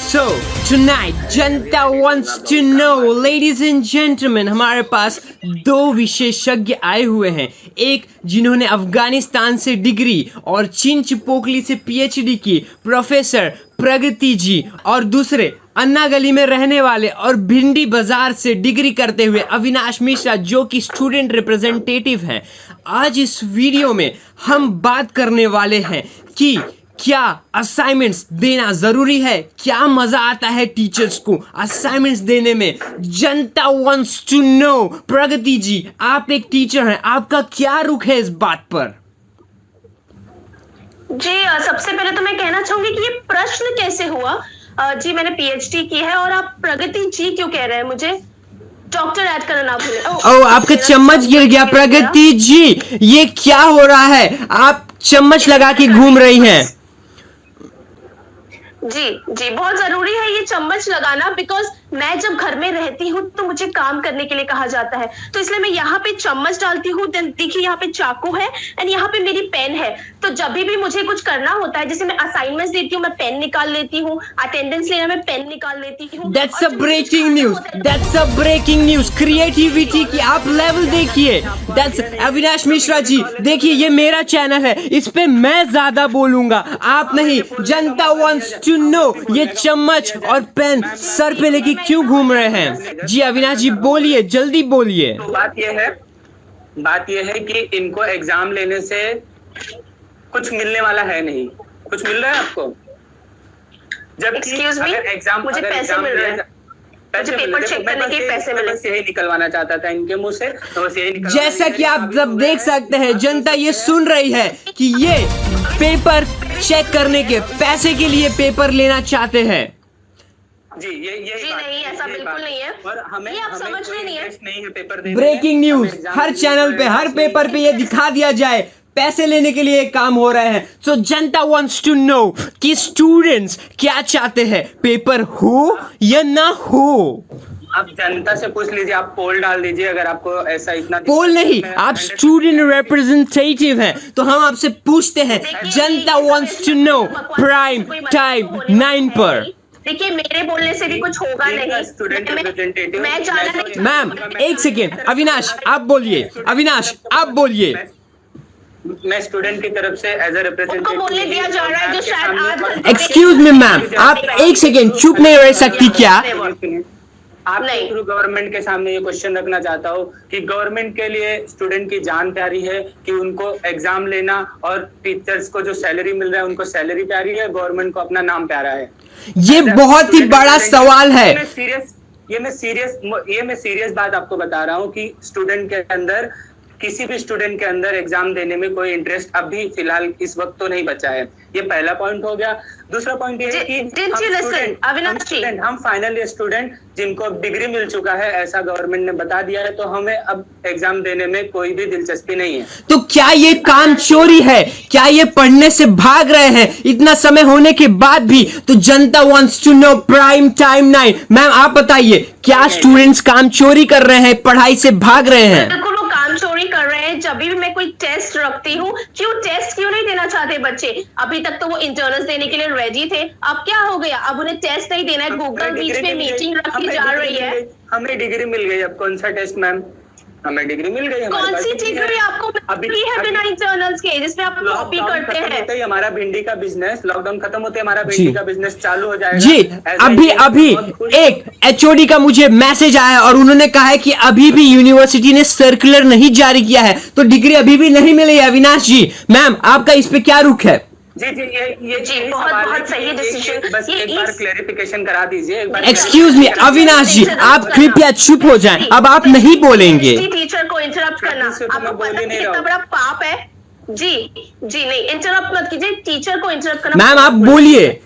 So tonight Janata wants to know, ladies and gentlemen, हमारे पास दो विशेषज्ञ आए हुए हैं। एक जिन्होंने अफगानिस्तान से डिग्री और चिंचपोकली से पीएचडी की, प्रोफेसर प्रगति जी, और दूसरे अन्ना गली में रहने वाले और भिंडी बाजार से डिग्री करते हुए अविनाश मिश्रा, जो कि स्टूडेंट रिप्रेजेंटेटिव हैं। आज इस वीडियो में हम बात करने वाले हैं कि क्या असाइनमेंट्स देना जरूरी है, क्या मजा आता है टीचर्स को असाइनमेंट्स देने में। जनता वांट्स टू नो। प्रगति जी, आप एक टीचर हैं, आपका क्या रुख है इस बात पर? जी, सबसे पहले तो मैं कहना चाहूंगी कि ये प्रश्न कैसे हुआ। जी, मैंने पीएचडी की है और आप प्रगति जी क्यों कह रहे हैं? मुझे डॉक्टर ऐड करना ना भूलें। ओह, आपका चम्मच गिर गया। प्रगति जी, ये क्या हो रहा है? आप चम्मच लगा के घूम रही हैं। जी जी, बहुत जरूरी है ये चम्मच लगाना, बिकॉज मैं जब घर में रहती हूँ तो मुझे काम करने के लिए कहा जाता है, तो इसलिए मैं यहाँ पे चम्मच डालती हूँ। देखिए, यहाँ पे चाकू है एंड यहाँ पे मेरी पेन है। तो जब भी मुझे कुछ करना होता है, जैसे मैं असाइनमेंट्स देती हूँ, मैं पेन निकाल लेती हूँ। अटेंडेंस लेना, मैं पेन निकाल लेती हूँ। That's a breaking news. That's a breaking news. Creativity की आप लेवल देखिए। That's अविनाश मिश्रा जी, देखिए ये मेरा चैनल है, इस पे मैं ज्यादा बोलूंगा, आप नहीं। जनता wants to know, ये चम्मच और पेन सर पे लेके क्यों घूम रहे हैं? जी अविनाश जी, बोलिए, जल्दी बोलिए। तो बात यह है कि इनको एग्जाम लेने से कुछ मिलने वाला है नहीं। कुछ मिल रहा है आपको? जबकि अगर एग्जाम मुझे पैसे मिल रहे हैं, मुझे पेपर चेक करने के पैसे मिले। बस यही निकलवाना चाहता था इनके मुंह से, तो बस यही निकलवाना। जैसा कि आप सब देख सकते हैं, जनता ये सुन रही है कि ये पेपर चेक करने के पैसे के लिए पेपर लेना चाहते हैं। जी, ये नहीं, ऐसा बिल्कुल नहीं है। और हमें ये आप समझ रहे नहीं है पेपर देने में। ब्रेकिंग न्यूज, हर चैनल पे, हर पेपर पे ये दिखा दिया जाए, पैसे लेने के लिए काम हो रहे हैं। सो जनता वांट्स टू नो कि स्टूडेंट्स क्या चाहते हैं, पेपर हो या ना हो। आप जनता से पूछ लीजिए, आप पोल डाल दीजिए। अगर आपको ऐसा इतना पोल नहीं, आप स्टूडेंट रिप्रेजेंटेटिव हैं, तो हम आपसे पूछते हैं। जनता wants to know prime time 9 पर। देखिए, मेरे बोलने से भी कुछ होगा नहीं। स्टूडेंट रिप्रेजेंटेटिव मैं जाना नहीं। मैम एक सेकेंड, अविनाश आप बोलिए, अविनाश आप बोलिए। मैं स्टूडेंट की तरफ से एज ए रिप्रेजेंटेटिव बोलने दिया जा रहा है, जो शायद आज। एक्सक्यूज मी मैम, आप एक सेकेंड चुप नहीं रह सकती क्या? आप थ्रू गवर्नमेंट के सामने ये क्वेश्चन रखना चाहता हूँ कि गवर्नमेंट के लिए स्टूडेंट की जान प्यारी है कि उनको एग्जाम लेना, और टीचर्स को जो सैलरी मिल रहा है उनको सैलरी प्यारी है, गवर्नमेंट को अपना नाम प्यारा है? ये बहुत ही बड़ा सवाल है। ये मैं सीरियस बात आपको बता रहा हूँ कि स्टूडेंट के अंदर, किसी भी स्टूडेंट के अंदर एग्जाम देने में कोई इंटरेस्ट अभी फिलहाल इस वक्त तो नहीं बचा है। ये पहला पॉइंट हो गया। दूसरा पॉइंट ये है कि हम फाइनल ईयर स्टूडेंट जिनको अब डिग्री मिल चुका है, ऐसा गवर्नमेंट ने बता दिया है, तो हमें अब एग्जाम देने में कोई भी दिलचस्पी नहीं है। तो क्या ये काम चोरी है? क्या ये पढ़ने से भाग रहे हैं इतना समय होने के बाद भी? तो जनता wants to know prime time 9। Ma'am आप बताइए, क्या स्टूडेंट्स काम चोरी कर रहे हैं, पढ़ाई से भाग रहे हैं? बिल्कुल वो काम चोरी कर रहे हैं। जब भी मैं कोई टेस्ट रखती हूँ, टेस्ट क्यों नहीं देना चाहते बच्चे? अभी तक तो वो इंटरनल्स देने के लिए रेडी थे, अब क्या हो गया? अब उन्हें टेस्ट नहीं देना है। गूगल बीच में मीटिंग रखी जा रही है। हमें डिग्री मिल गई, अब कौन सा टेस्ट मैम? हमें डिग्री मिल गई। कौन सी डिग्री आपको मिली है बिना इंटरनल्स के, जिसमें आप कॉपी करते हैं? हमारा भिंडी का बिजनेस, लॉकडाउन खत्म होते हमारा भिंडी का बिजनेस चालू हो जाएगा। जी, अभी एक एचओडी का मुझे मैसेज आया और उन्होंने कहा है कि अभी भी यूनिवर्सिटी ने सर्कुलर नहीं जारी किया है, तो डिग्री अभी भी नहीं मिली है। अविनाश जी, मैम आपका इस पे क्या रुख है? जी, ये बहुत सही डिसीजन। बस एक बार क्लैरिफिकेशन करा दीजिए। एक्सक्यूज मी अविनाश जी, आप कृपया चुप हो जाएं, अब आप नहीं बोलेंगे। टीचर को इंटरप्ट करना आपको पता है कितना बड़ा पाप है? जी नहीं, इंटरप्ट मत कीजिए, टीचर को इंटरप्ट करना। मैम आप बोलिए।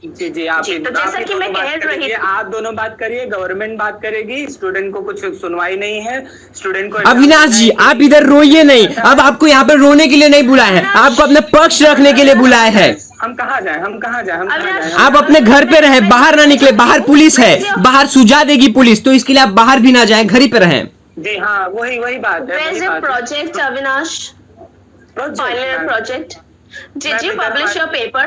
जी, आप तो जैसा कि मैं कह रही थी, आप दोनों बात करिए, गवर्नमेंट बात करेगी, स्टूडेंट को कुछ सुनवाई नहीं है। स्टूडेंट को अविनाश जी, आप इधर रोइए नहीं, अब आपको यहाँ पर रोने के लिए नहीं बुलाया है, आपको अपने पक्ष रखने के लिए बुलाया है। हम कहाँ जाएं? आप अपने घर पे रहें, बाहर ना निकले, बाहर पुलिस है, बाहर सुझा देगी पुलिस, तो इसके लिए आप बाहर भी ना जाएं, घर ही पे रहें। जी हाँ, वही बात है। Project Avinash, final project, did you publish your paper?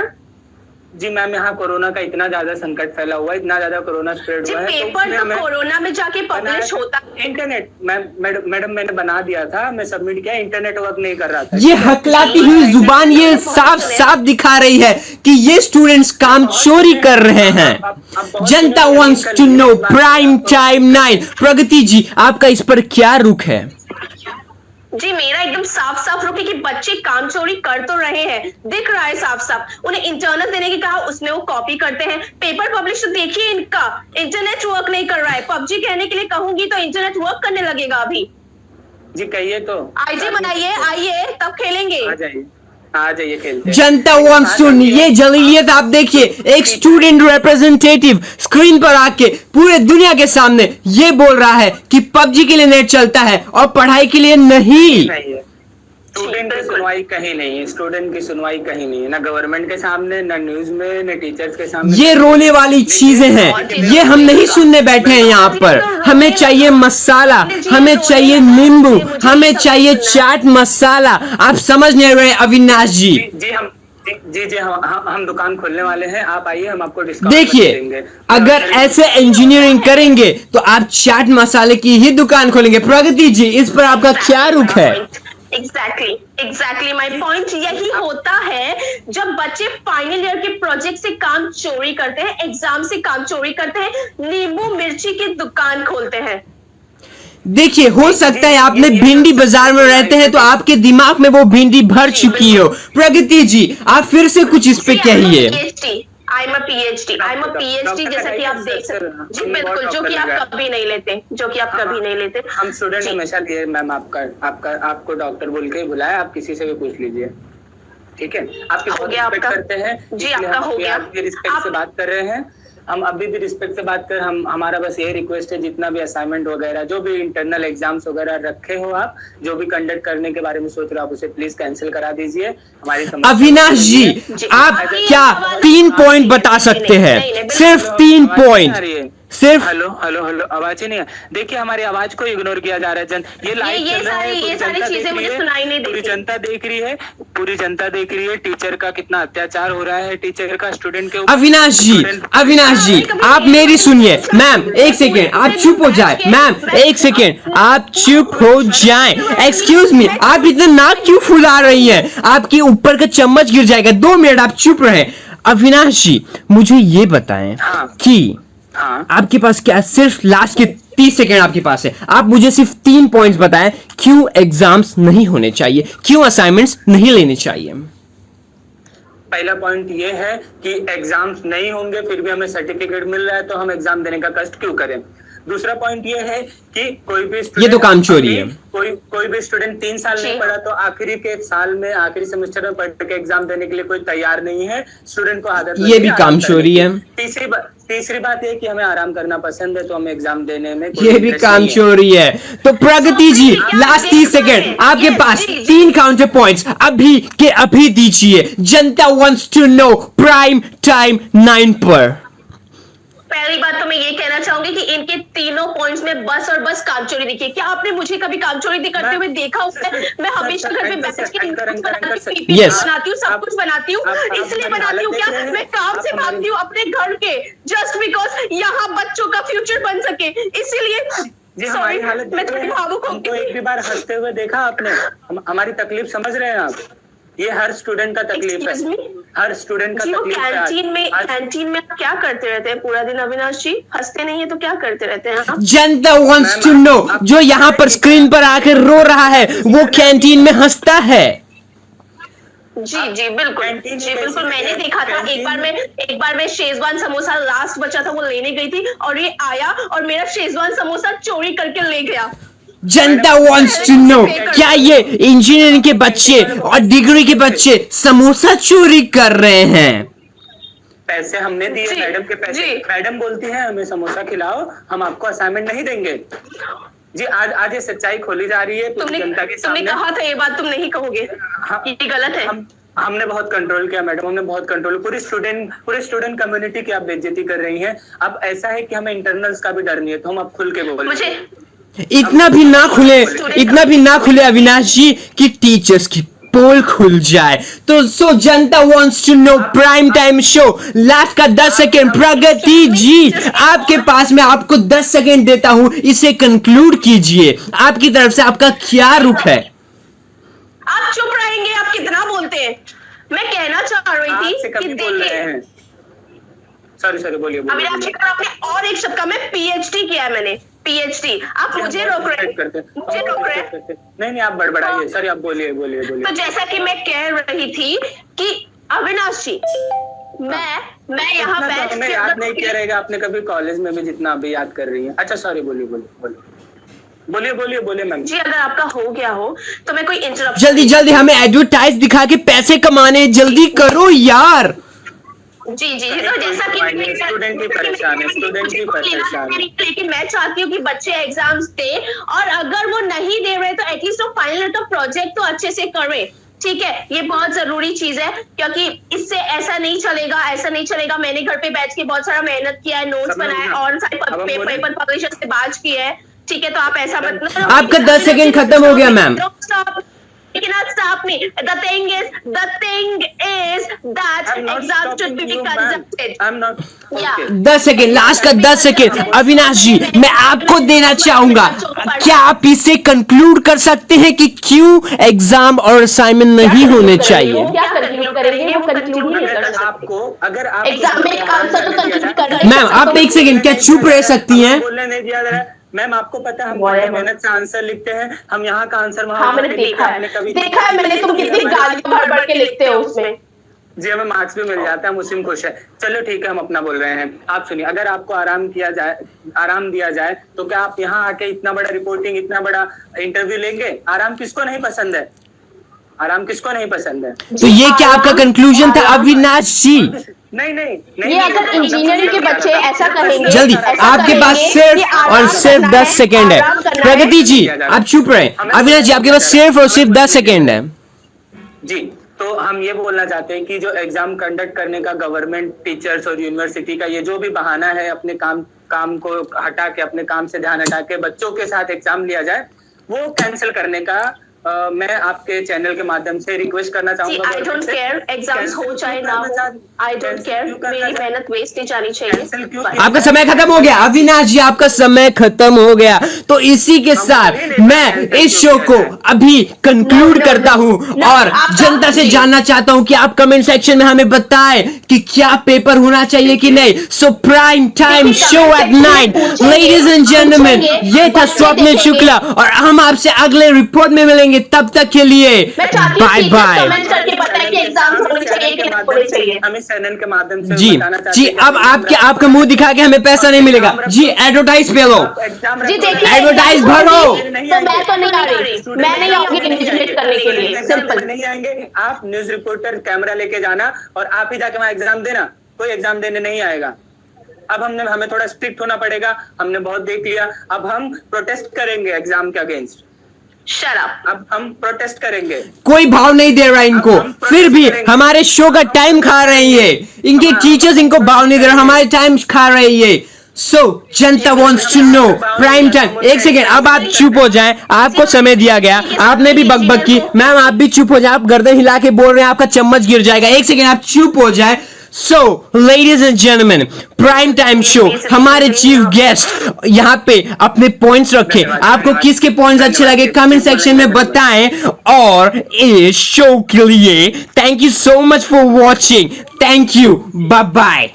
जी मैम, यहाँ कोरोना का इतना ज्यादा संकट फैला हुआ है, इतना ज्यादा कोरोना स्प्रेड हुआ है, पेपर तो कोरोना में जाके पब्लिश होता है। इंटरनेट मैडम मैंने बना दिया था, मैं सबमिट किया, इंटरनेट वर्क नहीं कर रहा था। ये हकलाती हुई जुबान ये साफ साफ दिखा रही है कि ये स्टूडेंट्स काम चोरी कर रहे हैं। जनता wants to know prime time 9। Pragati ji, आपका इस पर क्या रुख है? जी मेरा एकदम साफ साफ रुक है कि बच्चे काम चोरी कर तो रहे हैं, दिख रहा है साफ साफ। उन्हें इंटरनल देने की कहा, उसमें वो कॉपी करते हैं। पेपर पब्लिश तो देखिए इनका इंटरनेट वर्क नहीं कर रहा है। पबजी कहने के लिए कहूंगी तो इंटरनेट वर्क करने लगेगा अभी। जी कहिए तो। आईजी बनाइए, आइए तब खेलेंगे। आ जाइए खेलते हैं। जनता वांट्स टू, ये जलीलियत आप देखिए, एक स्टूडेंट रिप्रेजेंटेटिव स्क्रीन पर आके पूरे दुनिया के सामने ये बोल रहा है कि पबजी के लिए नेट चलता है और पढ़ाई के लिए नहीं। स्टूडेंट की सुनवाई कहीं नहीं है, स्टूडेंट की सुनवाई कहीं नहीं है, ना गवर्नमेंट के सामने, ना न्यूज में, ना टीचर्स के सामने। ये रोने वाली चीजें हैं, ये हम नहीं सुनने बैठे हैं यहाँ पर। हमें चाहिए मसाला, हमें चाहिए नींबू, हमें चाहिए चाट मसाला। आप समझ नहीं रहे अविनाश जी? जी हम दुकान खोलने वाले हैं, आप आइए, हम आपको डिस्काउंट देखिए, अगर ऐसे इंजीनियरिंग करेंगे तो आप चाट मसाले की ही दुकान खोलेंगे। प्रगति जी, इस पर आपका क्या रुख है? एग्जैक्टली माय पॉइंट यही होता है, जब बच्चे फाइनल ईयर के प्रोजेक्ट से काम चोरी करते हैं, एग्जाम से काम चोरी करते हैं, नींबू मिर्ची की दुकान खोलते हैं। देखिए, हो सकता है आपने भिंडी बाजार में रहते हैं तो आपके दिमाग में वो भिंडी भर चुकी हो। प्रगति जी, आप फिर से कुछ इस पे कहिए। आई एम अ पीएचडी जैसा कि आप देख सकते हैं। जी बिल्कुल, जो कि आप कभी नहीं लेते, हम स्टूडेंट हमेशा लिए मैम। आपको डॉक्टर बोल के बुलाया, आप किसी से भी पूछ लीजिए, ठीक है? आपकी बहुत रिस्पेक्ट करते हैं जी, आपका हो गया, आपके रिस्पेक्ट से बात कर रहे हैं हम, अभी भी रिस्पेक्ट से बात कर। हमारा बस ये रिक्वेस्ट है, जितना भी असाइनमेंट वगैरह, जो भी इंटरनल एग्जाम्स वगैरह रखे हो, आप जो भी कंडक्ट करने के बारे में सोच रहे हो, आप उसे प्लीज कैंसिल करा दीजिए। हमारी अविनाश जी, आप क्या 3 पॉइंट बता सकते हैं? सिर्फ 3 पॉइंट, सिर्फ। हेलो, आवाज ही नहीं है। देखिए, हमारी आवाज को इग्नोर किया जा रहा है। ये लाइव चल रहा है, ये सारी चीजें मुझे सुनाई नहीं देती। पूरी जनता देख रही है, टीचर का कितना अत्याचार हो रहा है, टीचर का स्टूडेंट के ऊपर। अविनाश जी, आप मेरी सुनिए। मैम एक सेकेंड, आप चुप हो जाए। मैम एक सेकेंड, आप चुप हो जाए। एक्सक्यूज मी, आप इतना नाक क्यों फुला रही हैं? आपके ऊपर का चम्मच गिर जाएगा। 2 मिनट आप चुप रहे। अविनाश जी, मुझे ये बताएं कि आपके पास क्या, सिर्फ लास्ट के 30 सेकेंड आपके पास है, आप मुझे सिर्फ 3 पॉइंट्स बताएं क्यों एग्जाम्स नहीं होने चाहिए, क्यों असाइनमेंट्स नहीं लेने चाहिए। पहला पॉइंट ये है कि एग्जाम्स नहीं होंगे फिर भी हमें सर्टिफिकेट मिल रहा है, तो हम एग्जाम देने का कष्ट क्यों करें। दूसरा पॉइंट ये है कि कोई भी ये तो काम चोरी है। कोई भी स्टूडेंट 3 साल नहीं पढ़ा तो आखिरी के साल में, आखिरी सेमेस्टर में पढ़ के एग्जाम देने के लिए कोई तैयार नहीं है। स्टूडेंट को आदत ये भी काम चोरी है। तीसरी बात ये कि हमें आराम करना पसंद है, तो हमें एग्जाम देने में ये भी काम चोरी है। तो प्रगति जी, लास्ट 30 सेकेंड आपके पास, 3 काउंटर पॉइंट्स अभी के अभी दीजिए। जनता wants to know prime time 9 पर। पहली बात तो मैं ये कहना चाहूंगी कि इनके तीनों पॉइंट्स में बस और बस काम चोरी दिखी है। क्या आपने मुझे कभी काम चोरी करते हुए देखा हुआ है? मैं हमेशा घर पे बैठ के बनाती हूँ, सब कुछ बनाती हूँ। इसलिए बनाती हूँ क्या, मैं काम से भागती हूँ अपने घर के, जस्ट बिकॉज यहाँ बच्चों का फ्यूचर बन सके, इसीलिए। जी, हमारी हालत मैं थोड़ी भावुक हूँ। हमको एक भी बार हंसते हुए देखा आपने? हमारी तकलीफ समझ रहे हैं आप? ये हर स्टूडेंट का तकलीफ है, हर स्टूडेंट का तकलीफ है। कैंटीन में आप क्या करते रहते हैं पूरा दिन अविनाश जी? हंसते नहीं है तो क्या करते रहते हैं? जनता वांट्स टू नो, जो यहाँ पर स्क्रीन पर आकर रो रहा है वो कैंटीन में हंसता है। जी बिल्कुल मैंने देखा था। एक बार मैं शेजवान समोसा लास्ट बचा था वो लेने गई थी और ये आया और मेरा शेजवान समोसा चोरी करके ले गया। जनता वांट्स टू नो, क्या ये इंजीनियरिंग के बच्चे और डिग्री के बच्चे समोसा चोरी कर रहे हैं? पैसे हमने दिए, मैडम के पैसे। मैडम बोलती है हमें समोसा खिलाओ, हम आपको असाइनमेंट नहीं देंगे। जी, आज ये सच्चाई खोली जा रही है जनता के सामने। तुमने कहा था ये बात, तुम नहीं कहोगे, ये गलत है। हमने बहुत कंट्रोल किया मैडम, हमने बहुत कंट्रोल। पूरे स्टूडेंट कम्युनिटी की आप बेइज्जती कर रही हैं। अब ऐसा है कि हमें इंटरनल्स का भी डर नहीं है, तो हम अब खुल के बोल रहे हैं। इतना भी ना खुले अविनाश जी कि टीचर्स की पोल खुल जाए। तो सो जनता wants to know prime time show last का 10 सेकेंड। प्रगति जी आपके पास मैं आपको 10 सेकेंड देता हूं, इसे कंक्लूड कीजिए। आपकी तरफ से आपका क्या रुख है? आप चुप रहेंगे? आप कितना बोलते हैं। मैं कहना चाह रही थी कि देखिए, सॉरी बोलिए। अविनाश जी, आपने और एक शब्द का, मैं पीएचडी किया है, मैंने पीएचडी। आप मुझे रोक रहे हैं, मुझे रोक रहे हैं। नहीं आप बड़बड़ाइए। सॉरी, आप बोलिए। तो जैसा कि मैं कह रही थी कि अविनाश जी, मैं यहाँ बैठ के याद नहीं किया रहेगा आपने कभी कॉलेज में भी, जितना अभी याद कर रही है। अच्छा सॉरी, बोलिए मैम जी। अगर आपका हो गया हो तो मैं कोई इंटरप्शन, जल्दी हमें एडवर्टाइज दिखा के पैसे कमाने, जल्दी करो यार। जी। तो जैसा कि स्टूडेंट भी परेशान है। लेकिन मैं चाहती हूँ कि बच्चे एग्जाम्स दे, और अगर वो नहीं दे रहे तो एटलीस्ट वो फाइनल तो प्रोजेक्ट तो अच्छे से करें। ठीक है, ये बहुत जरूरी चीज है, क्योंकि इससे ऐसा नहीं चलेगा। मैंने घर पे बैठ के बहुत सारा मेहनत किया है, नोट्स बनाए और पेपर पब्लिशर से बात की है। ठीक है, तो आप ऐसा मतलब, आपका 10 सेकेंड खत्म हो गया ma'am. You cannot stop me. The thing is that exams should be conducted. I'm not. Okay. 10 second, last का 10 सेकेंड। अविनाश जी मैं आपको देना चाहूंगा, क्या आप इसे कंक्लूड कर सकते हैं कि क्यों एग्जाम और असाइनमेंट नहीं होने चाहिए? क्या कंक्लूड करेंगे? वो कंक्लूड नहीं कर सकते। आपको अगर आप एग्जाम में एक आंसर तो कंक्लूड करना है। मैम आप एक सेकेंड क्या चुप रह सकती हैं? बोलने नहीं दिया जा रहा है। मैम आपको पता है हम बड़े मेहनत से आंसर लिखते हैं, हम यहाँ का आंसर वहाँ। हाँ, मैंने देखा है मैंने, तुम कितनी गालियां भर के लिखते हो उसमें। जी, हमें मार्क्स भी मिल जाता है, हम उसी में खुश है। चलो ठीक है, हम अपना बोल रहे हैं। आप सुनिए, अगर आपको आराम दिया जाए तो क्या आप यहाँ आके इतना बड़ा रिपोर्टिंग, इतना बड़ा इंटरव्यू लेंगे? आराम किसको नहीं पसंद है? तो ये क्या आपका कंक्लूजन था अविनाश जी? नहीं। ये अगर इंजीनियरिंग के बच्चे ऐसा कहेंगे, जल्दी, आपके पास सिर्फ और सिर्फ 10 सेकेंड है। प्रगति जी आप चुप रहे। अविनाश जी आपके पास सिर्फ और सिर्फ 10 सेकेंड है। जी, तो हम ये बोलना चाहते हैं कि जो एग्जाम कंडक्ट करने का गवर्नमेंट, टीचर्स और यूनिवर्सिटी का ये जो भी बहाना है, अपने काम को हटा के, अपने काम से ध्यान हटा के बच्चों के साथ एग्जाम लिया जाए, वो कैंसिल करने का मैं आपके चैनल के माध्यम से रिक्वेस्ट करना चाहूंगा। आई डोंट केयर एग्जाम्स हो चाहे ना हो, आई डोंट केयर, मेरी मेहनत वेस्ट नहीं जानी चाहिए। आपका समय खत्म हो गया अविनाश जी, आपका समय खत्म हो गया। तो इसी के साथ मैं इस शो को अभी कंक्लूड करता हूं और जनता से जानना चाहता हूं कि आप कमेंट सेक्शन में हमें बताएं कि क्या पेपर होना चाहिए कि नहीं। So prime time show at 9 ladies and gentleman, ये था स्वप्निल शुक्ला और हम आपसे अगले रिपोर्ट में मिलेंगे। तब तक के लिए बाय बाय। हम इस चैनल के माध्यम से जी अब आपका मुंह दिखा के हमें पैसा नहीं मिलेगा जी। एडवर्टाइज पे लो जी, देखिए एडवर्टाइज भरो। मैं तो नहीं आ रही, मैं नहीं आऊंगी इन्वेस्टिगेट करने के लिए, सिंपल। नहीं आएंगे आप, न्यूज रिपोर्टर कैमरा लेके जाना और आप ही जाके वहां एग्जाम देना, कोई एग्जाम देने नहीं आएगा। अब हमें थोड़ा स्ट्रिक्ट होना पड़ेगा, हमने बहुत देख लिया। अब हम प्रोटेस्ट करेंगे एग्जाम के अगेंस्ट। Shut up. अब हम प्रोटेस्ट करेंगे। कोई भाव नहीं दे रहा इनको, फिर भी हमारे शो का टाइम खा रही है। इनके टीचर्स इनको भाव नहीं दे रहा, हमारे टाइम खा रही है। सो जनता wants to know prime time. एक सेकेंड, अब आप चुप हो जाएं, आपको समय दिया गया, आपने भी बकबक की। मैम आप भी चुप हो जाए, आप गर्दन हिला के बोल रहे हैं, आपका चम्मच गिर जाएगा। एक सेकेंड आप चुप हो जाए। So, ladies and gentlemen, prime time show, हमारे चीफ गेस्ट यहाँ पे अपने पॉइंट्स रखे। आपको किसके पॉइंट्स अच्छे लगे कमेंट सेक्शन में बताएं। और इस शो के लिए thank you so much for watching. Thank you, bye bye.